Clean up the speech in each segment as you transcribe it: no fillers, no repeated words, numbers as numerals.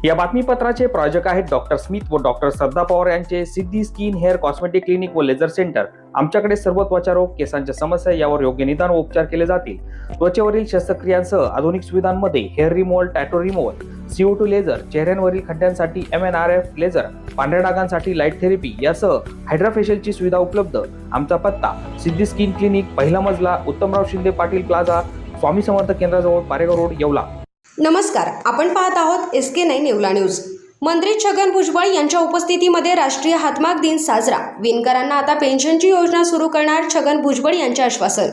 या बातमीपत्राचे प्रायोजक आहेत डॉक्टर स्मिथ व डॉक्टर श्रद्धा पवार यांचे सिद्धी स्किन हेअर कॉस्मेटिक क्लिनिक व लेझर सेंटर। आमच्याकडे सर्व त्वचा रोग, केसांच्या समस्या यावर योग्य निदान व उपचार केले जातील। त्वचेवरील शस्त्रक्रियांसह आधुनिक सुविधांमध्ये hair removal, tattoo removal, CO2 laser, चेहऱ्यांवरील खड्ड्यांसाठी MNRF लेझर, पांढऱ्या डागांसाठी लाईट थेरपी यासह हायड्राफेशियलची सुविधा उपलब्ध। आमचा पत्ता सिद्धी स्किन क्लिनिक, पहिला मजला, उत्तमराव शिंदे पाटील प्लाझा, स्वामी समर्थ केंद्राजवळ, पारेगाव रोड, येवला। नमस्कार, आपण पाहत आहोत SK9 येवला न्यूज। मंत्री छगन भुजबळ यांच्या उपस्थितीमध्ये राष्ट्रीय हातमाग दिन साजरा। विणकरांना आता पेन्शनची योजना सुरू करणार छगन भुजबळ यांचे आश्वासन।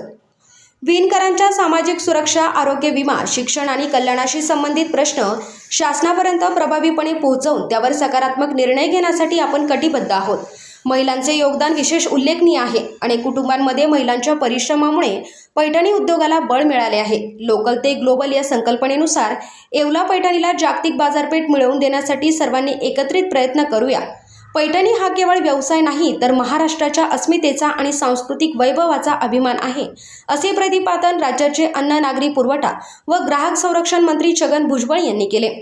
विणकरांच्या सामाजिक सुरक्षा, आरोग्य विमा, शिक्षण आणि कल्याणाशी संबंधित प्रश्न शासनापर्यंत प्रभावीपणे पोहोचवून त्यावर सकारात्मक निर्णय घेण्यासाठी आपण कटिबद्ध आहोत। महिलांचे योगदान विशेष उल्लेखनीय आहे। अनेक कुटुंबांमध्ये महिलांच्या परिश्रमामुळे पैठणी उद्योगाला बळ मिळाले आहे। लोकल ते ग्लोबल या संकल्पनेनुसार येवला पैठणीला जागतिक बाजारपेठ मिळवून देण्यासाठी सर्वांनी एकत्रित प्रयत्न करूया। पैठणी हा केवळ व्यवसाय नाही, तर महाराष्ट्राच्या अस्मितेचा आणि सांस्कृतिक वैभवाचा अभिमान आहे, असे प्रतिपादन राज्याचे अन्न, नागरी पुरवठा व ग्राहक संरक्षण मंत्री छगन भुजबळ यांनी केले।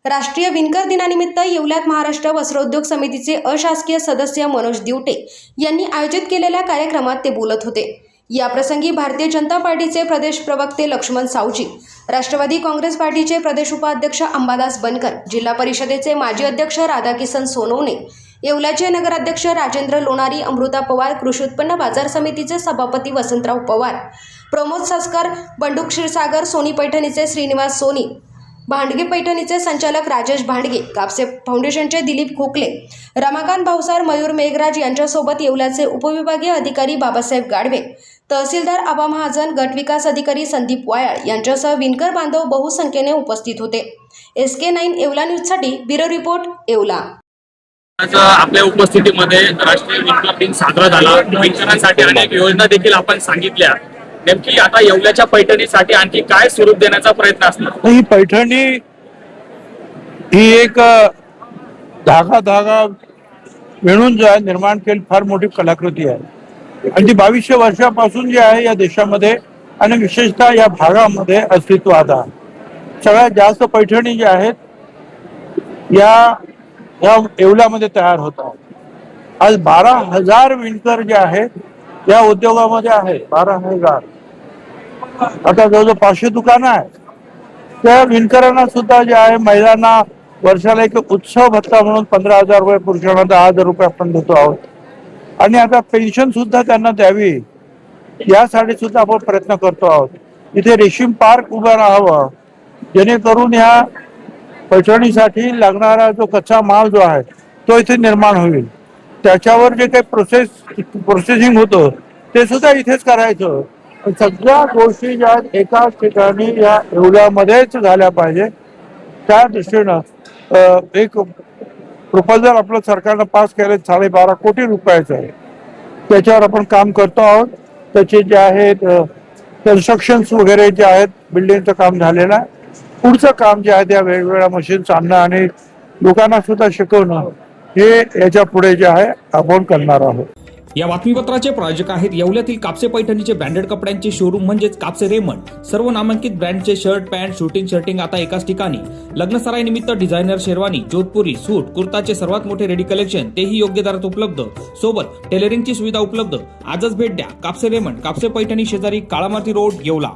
राष्ट्रीय विणकर दिनानिमित्त येवल्यात महाराष्ट्र वस्त्रोद्योग समितीचे अशासकीय सदस्य मनोज दिवटे यांनी आयोजित केलेल्या कार्यक्रमात ते बोलत होते। याप्रसंगी भारतीय जनता पार्टीचे प्रदेश प्रवक्ते लक्ष्मण सावजी, राष्ट्रवादी काँग्रेस पार्टीचे प्रदेश उपाध्यक्ष अंबादास बनकर, जिल्हा परिषदेचे माजी अध्यक्ष राधाकिसन सोनवणे, येवल्याचे नगराध्यक्ष राजेंद्र लोणारी, अमृता पवार, कृषी उत्पन्न बाजार समितीचे सभापती वसंतराव पवार, प्रमोद सासकर, बंडू क्षीरसागर, सोनी पैठणीचे श्रीनिवास सोनी, भांडगे पैठणीचे संचालक राजेश भांडगे, कापसे फाउंडेशनचे दिलीप खोकले, रमाकांत भावसार, मयूर मेघराज यांच्यासोबत येवल्याचे उपविभागीय अधिकारी बाबासाहेब गाडवे, तहसीलदार आबा महाजन, गट विकास अधिकारी संदीप वायाळ यांच्यासह विणकर बांधव बहुसंख्येने उपस्थित होते। SK9 येवला न्यूजसाठी ब्युरो रिपोर्ट, येवला। आज आपल्या उपस्थितीमध्ये राष्ट्रीय विणकर दिन साजरा झाला। विणकरांसाठी अनेक योजना देखील आपण सांगितल्या। नेमकी आता येवल्याच्या पैठणीसाठी आणखी काय स्वरूप देण्याचा प्रयत्न असणार? ही पैठणी ही एक धागा विणून जो आहे निर्माण केली फार मोठी कलाकृती आहे आणि ती 2200 वर्षापासून जी आहे या देशामध्ये आणि विशेषतः या भागामध्ये अस्तित्वात आहे। सगळ्यात जास्त पैठणी जी आहेत या येवल्यामध्ये तयार होतात। आज 12,000 विणकर जे आहेत या उद्योगामध्ये आहे। 12,000 आता जवळजवळ 500 दुकानं आहे। त्या विणकरांना सुद्धा जे आहे महिलांना वर्षाला एक उत्सव भत्ता म्हणून 15,000 रुपये, पुरुषांना 10,000 रुपये आपण देतो आहोत आणि आता पेन्शन सुद्धा त्यांना द्यावी यासाठी सुद्धा आपण प्रयत्न करतो आहोत। इथे रेशीम पार्क उभं राहावं जेणेकरून ह्या पैठणीसाठी लागणारा जो कच्चा माल जो आहे तो इथे निर्माण होईल। त्याच्यावर जे काही प्रोसेसिंग होतं ते सुद्धा इथेच करायचं। सगळ्या गोष्टी ज्या एकाच ठिकाणी या येवल्यामध्येच झाल्या पाहिजे त्या दृष्टीनं एक प्रपोजल आपलं सरकारनं पास केलं 12.5 कोटी रुपयाचं आहे। त्याच्यावर आपण काम करतो आहोत। त्याचे जे आहेत कन्स्ट्रक्शन्स वगैरे जे आहेत, बिल्डिंगचं काम झालेलं आहे। पुढचं काम जे आहे त्या वेगवेगळ्या मशीन्स आणणं आणि लोकांना सुद्धा शिकवणं हे याच्या पुढे जे आहे आपण करणार आहोत। या बातमीपत्राचे प्रायोजक आहेत येवल्यातील कापसे पैठणीचे ब्रँडेड कपड्यांचे शोरूम म्हणजेच कापसे रेमंड। सर्व नामांकित ब्रँडचे शर्ट, पॅन्ट, शर्टिंग आता एकाच ठिकाणी। लग्नसराई निमित्त डिझायनर शेरवानी, जोधपुरी, सूट, कुर्ताचे सर्वात मोठे रेडी कलेक्शन, तेही योग्य दरात उपलब्ध। सोबत टेलरिंगची सुविधा उपलब्ध। आजच भेट द्या कापसे रेमंड, कापसे पैठणी शेजारी, काळामाती रोड, येवला।